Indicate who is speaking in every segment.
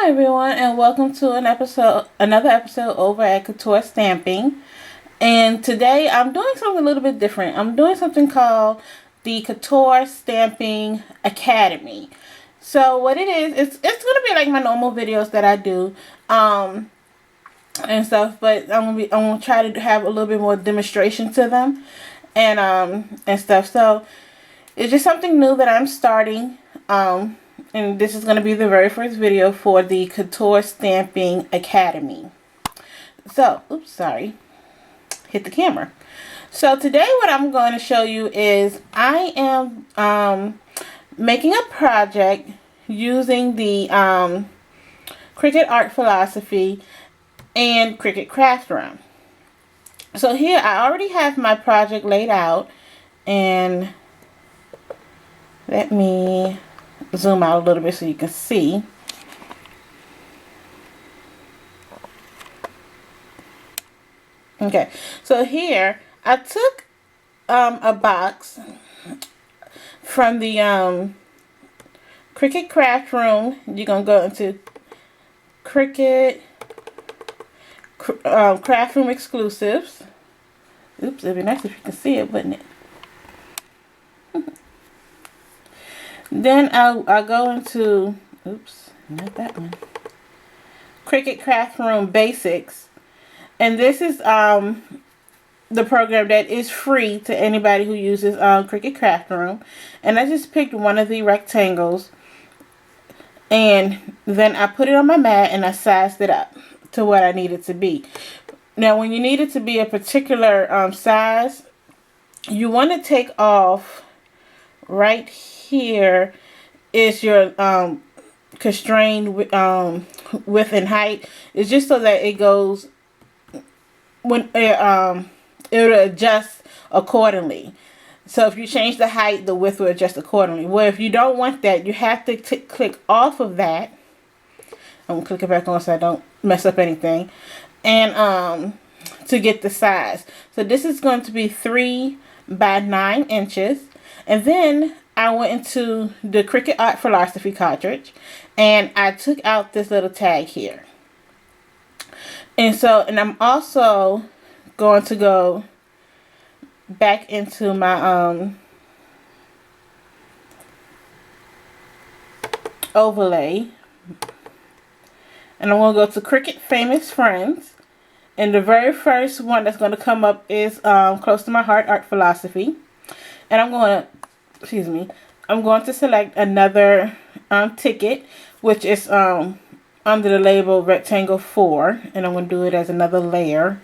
Speaker 1: Hi everyone, and welcome to another episode over at Couture Stamping. And today I'm doing something a little bit different. I'm doing something called the Couture Stamping Academy. So what it is, it's gonna be like my normal videos that I do, and stuff. But I'm gonna try to have a little bit more demonstration to them, and stuff. So it's just something new that I'm starting. And this is going to be the very first video for the Couture Stamping Academy. So, oops, sorry. Hit the camera. So today what I'm going to show you is I am making a project using the Cricut Art Philosophy and Cricut Craft Room. So here I already have my project laid out, and let me zoom out a little bit so you can see. Okay, so here I took a box from the Cricut Craft Room. You're gonna go into Cricut Craft Room exclusives. Oops, it'd be nice if you can see it, wouldn't it? Then I'll go into, oops, not that one, Cricut Craft Room Basics. And this is the program that is free to anybody who uses Cricut Craft Room. And I just picked one of the rectangles, and then I put it on my mat and I sized it up to what I need it to be. Now when you need it to be a particular size, you want to take off right here is your constrained width and height. It's just so that it goes when it'll adjust accordingly. So if you change the height, the width will adjust accordingly. Well, if you don't want that, you have to click off of that. I'm gonna click it back on so I don't mess up anything, and to get the size. So this is going to be 3 by 9 inches. And then I went into the Cricut Art Philosophy cartridge, and I took out this little tag here. And I'm also going to go back into my overlay, and I'm going to go to Cricut Famous Friends. And the very first one that's going to come up is Close to My Heart, Art Philosophy. And I'm going to select another ticket, which is under the label Rectangle 4. And I'm going to do it as another layer.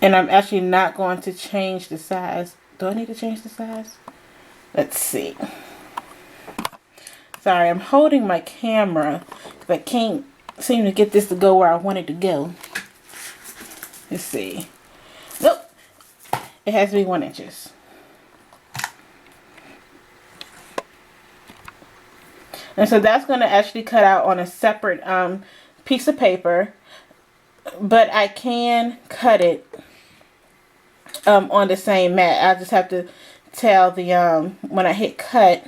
Speaker 1: And I'm actually not going to change the size. Do I need to change the size? Let's see. Sorry, I'm holding my camera because I can't seem to get this to go where I want it to go. Let's see. Nope. It has to be 1 inch. And so that's going to actually cut out on a separate piece of paper. But I can cut it on the same mat. I just have to tell the when I hit cut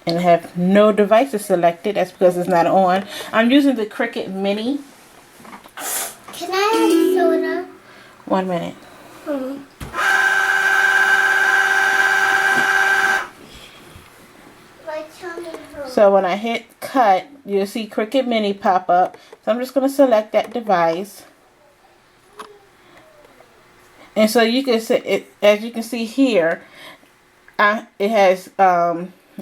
Speaker 1: and have no devices selected, that's because it's not on. I'm using the Cricut Mini.
Speaker 2: Can I have soda?
Speaker 1: 1 minute. So when I hit cut, you'll see Cricut Mini pop up. So I'm just going to select that device. And so you can see it, as you can see here, it has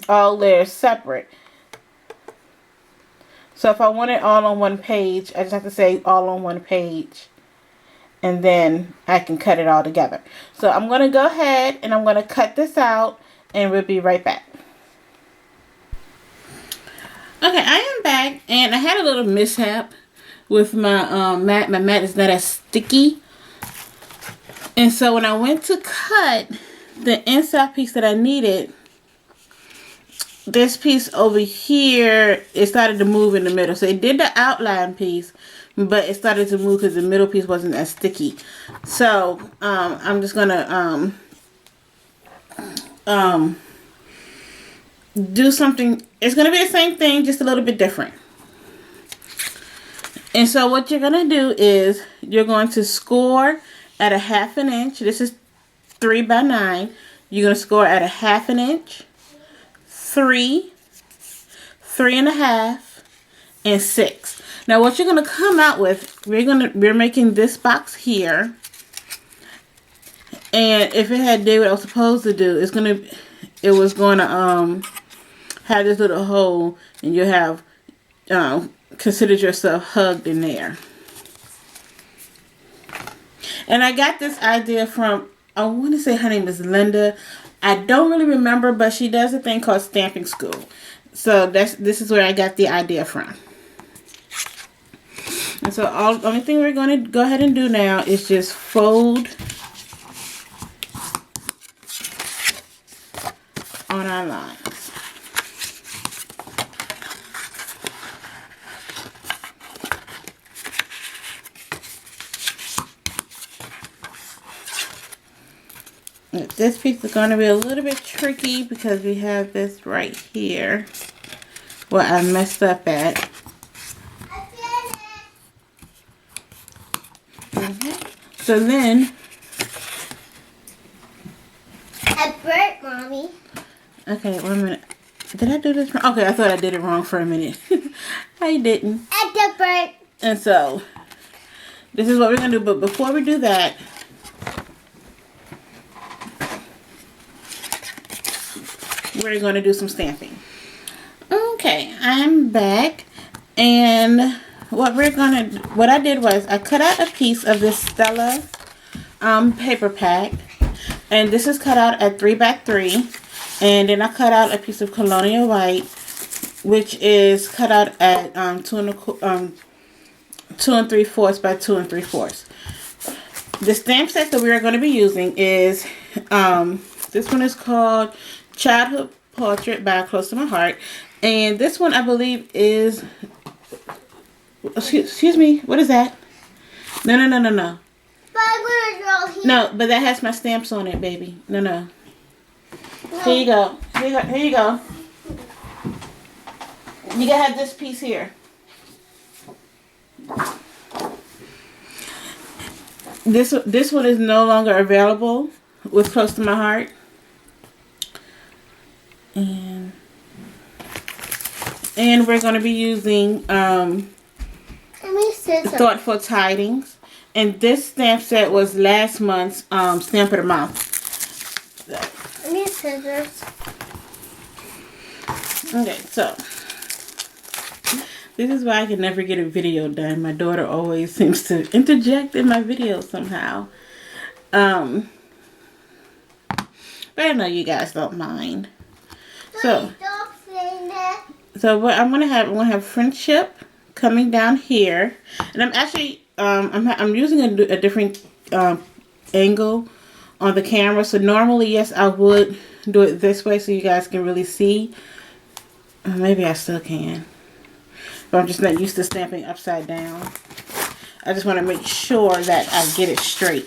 Speaker 1: all layers separate. So if I want it all on one page, I just have to say all on one page, and then I can cut it all together. So I'm going to go ahead and I'm going to cut this out, and we'll be right back. Okay, I am back, and I had a little mishap with my mat. My mat is not as sticky. And so when I went to cut the inside piece that I needed, this piece over here, it started to move in the middle. So it did the outline piece, but it started to move because the middle piece wasn't as sticky. So I'm just gonna do something. It's going to be the same thing, just a little bit different. And so what you're going to do is you're going to score at a 1/2 inch. This is 3 by 9. You're going to score at a 1/2 inch, 3, 3.5, and 6. Now what you're going to come out with, we're making this box here. And if it had did what I was supposed to do, it was going to have this little hole, and you have considered yourself hugged in there. And I got this idea from, I want to say her name is Linda. I don't really remember, but she does a thing called Stamping School. So this is where I got the idea from. And so the only thing we're going to go ahead and do now is just fold on our lines. This piece is going to be a little bit tricky because we have this right here where I messed up at. So then,
Speaker 2: I burnt, Mommy.
Speaker 1: okay, 1 minute. Did I do this wrong? Okay, I thought I did it wrong for a minute. I didn't.
Speaker 2: I did burnt.
Speaker 1: And so, this is what we're going to do. But before we do that, we're going to do some stamping. Okay, I'm back. And what I did was I cut out a piece of this Stella paper pack. And this is cut out at 3 by 3. And then I cut out a piece of Colonial White, which is cut out at 2 3/4 by 2 3/4. The stamp set that we are going to be using is, this one is called Childhood Portrait by Close to My Heart. And this one I believe is, excuse me, what is that? No.
Speaker 2: But I'm gonna draw here.
Speaker 1: No, but that has my stamps on it, baby. No. Here you go. Here you go. You gotta have this piece here. This one is no longer available with Close to My Heart. And we're going to be using Thoughtful Tidings. And this stamp set was last month's Stamp of the Month.
Speaker 2: I need scissors.
Speaker 1: Okay, so this is why I can never get a video done. My daughter always seems to interject in my videos somehow. But I know you guys don't mind. So what I'm gonna have Friendship coming down here, and I'm actually I'm using a different angle on the camera. So normally, yes, I would do it this way so you guys can really see. Maybe I still can, but I'm just not used to stamping upside down. I just want to make sure that I get it straight.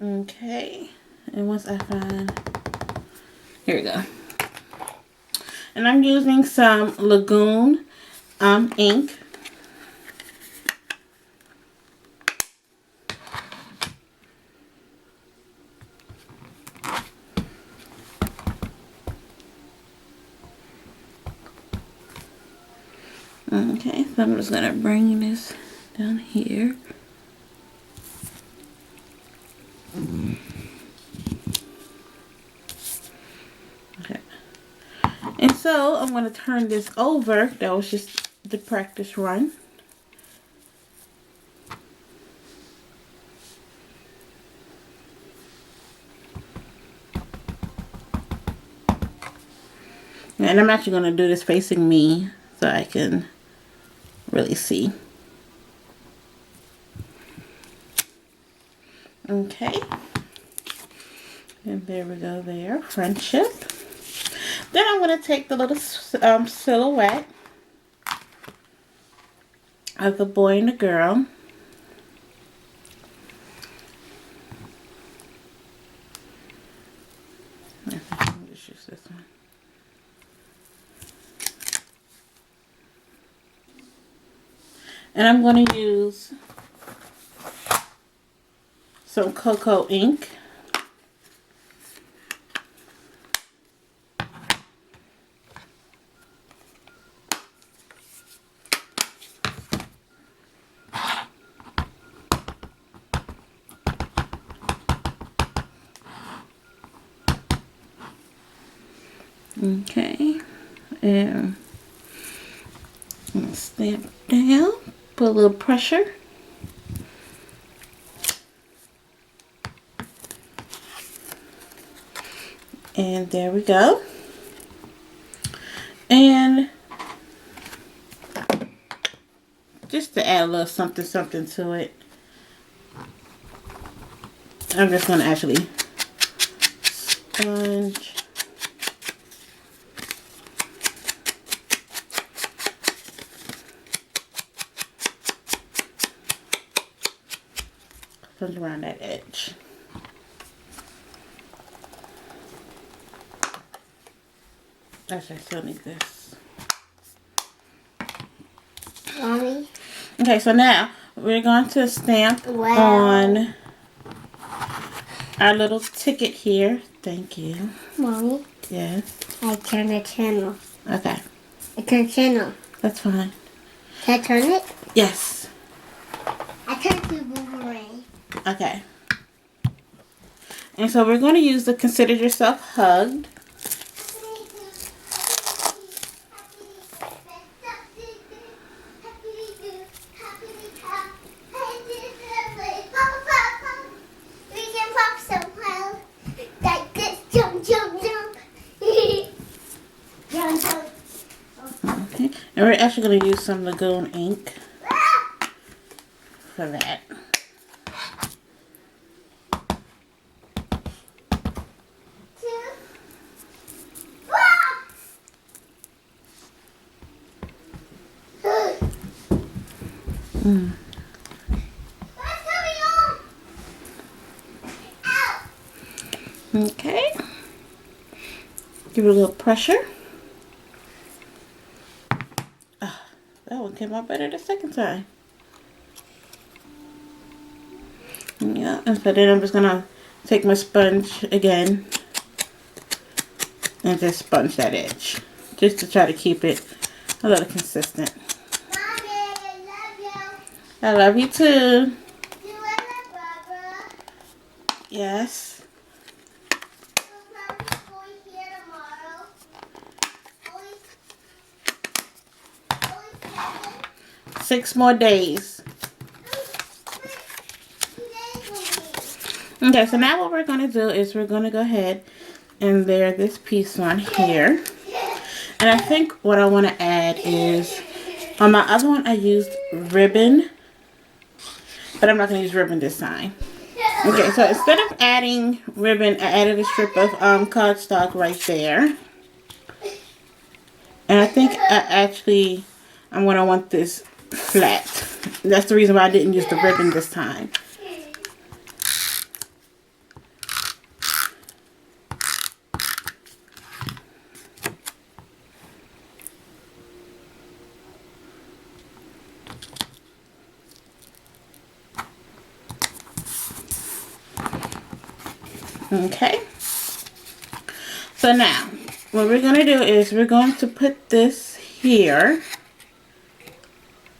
Speaker 1: Okay, and once I find, here we go. And I'm using some Lagoon ink. Okay, so I'm just gonna bring this down here. Okay, and so I'm going to turn this over. That was just the practice run. And I'm actually going to do this facing me so I can really see. Okay, and there we go there, Friendship. Then I'm going to take the little silhouette of the boy and the girl. And I'm going to use some cocoa ink. Okay, and stamp down, put a little pressure. And there we go. And just to add a little something to it, I'm just going to actually sponge. Around that edge. Actually, I still need this.
Speaker 2: Mommy.
Speaker 1: Okay, so now we're going to stamp on our little ticket here. Thank you.
Speaker 2: Mommy.
Speaker 1: Yes.
Speaker 2: I turn the channel.
Speaker 1: Okay.
Speaker 2: I turn the channel.
Speaker 1: That's fine.
Speaker 2: Can I turn it?
Speaker 1: Yes.
Speaker 2: I turn to boomerang.
Speaker 1: Okay. And so we're going to use the Consider Yourself Hugged.
Speaker 2: We can pop somehow. Like this. Jump, jump, jump. Jump, jump.
Speaker 1: Okay. And we're actually going to use some Lagoon ink for that.
Speaker 2: What's going on? Ow.
Speaker 1: Okay. Give it a little pressure. Ah, that one came out better the second time. Yeah, and so then I'm just gonna take my sponge again and just sponge that edge, just to try to keep it a little consistent.
Speaker 2: Mommy, I love you.
Speaker 1: I love you too.
Speaker 2: Do you love Barbara?
Speaker 1: Yes.
Speaker 2: So Mommy's going here tomorrow. Only
Speaker 1: 6 more days. Okay, so now what we're going to do is we're going to go ahead and layer this piece on here. And I think what I want to add is, on my other one I used ribbon, but I'm not going to use ribbon this time. Okay, so instead of adding ribbon, I added a strip of cardstock right there. And I think I'm going to want this flat. That's the reason why I didn't use the ribbon this time. Okay, so now what we're going to do is we're going to put this here,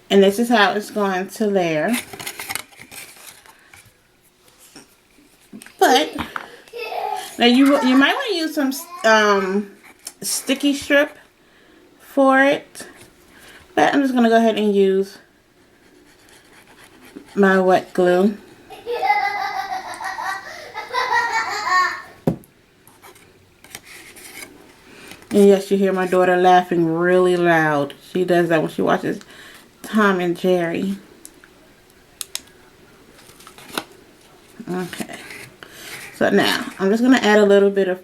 Speaker 1: and this is how it's going to layer. But now you might want to use some sticky strip for it, but I'm just going to go ahead and use my wet glue. And yes, you hear my daughter laughing really loud. She does that when she watches Tom and Jerry. Okay. So now, I'm just going to add a little bit of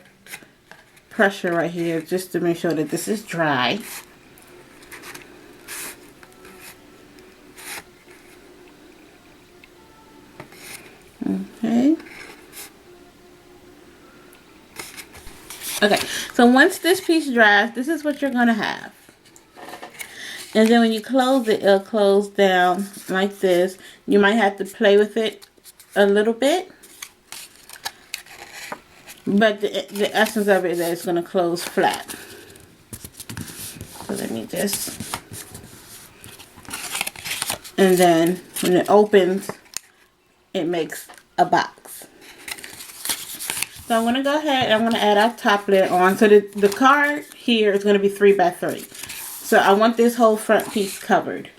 Speaker 1: pressure right here just to make sure that this is dry. Okay. Okay, so once this piece dries, this is what you're going to have. And then when you close it, it'll close down like this. You might have to play with it a little bit. But the essence of it is that it's going to close flat. So let me just... And then when it opens, it makes a box. So I'm going to go ahead and I'm going to add our top lid on. So the card here is going to be 3 by 3. So I want this whole front piece covered.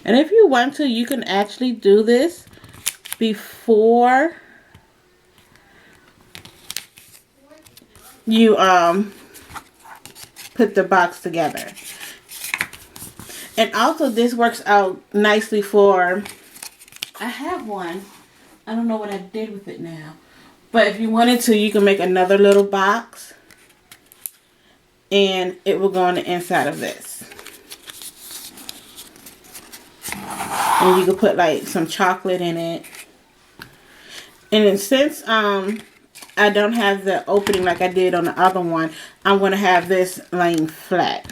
Speaker 1: And if you want to, you can actually do this before you put the box together. And also this works out nicely for, I have one. I don't know what I did with it now. But if you wanted to, you can make another little box and it will go on the inside of this. And you can put like some chocolate in it. And then since I don't have the opening like I did on the other one, I'm going to have this laying flat.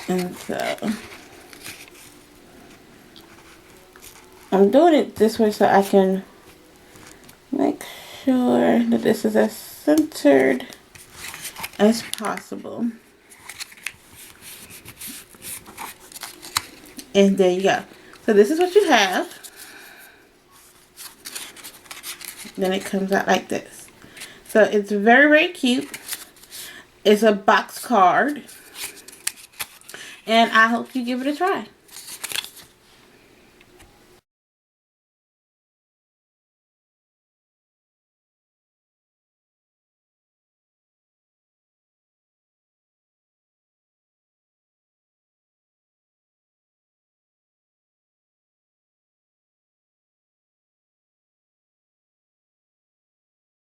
Speaker 1: And so I'm doing it this way so I can make sure that this is as centered as possible. And there you go. So this is what you have. Then it comes out like this. So it's very, very cute. It's a box card. And I hope you give it a try.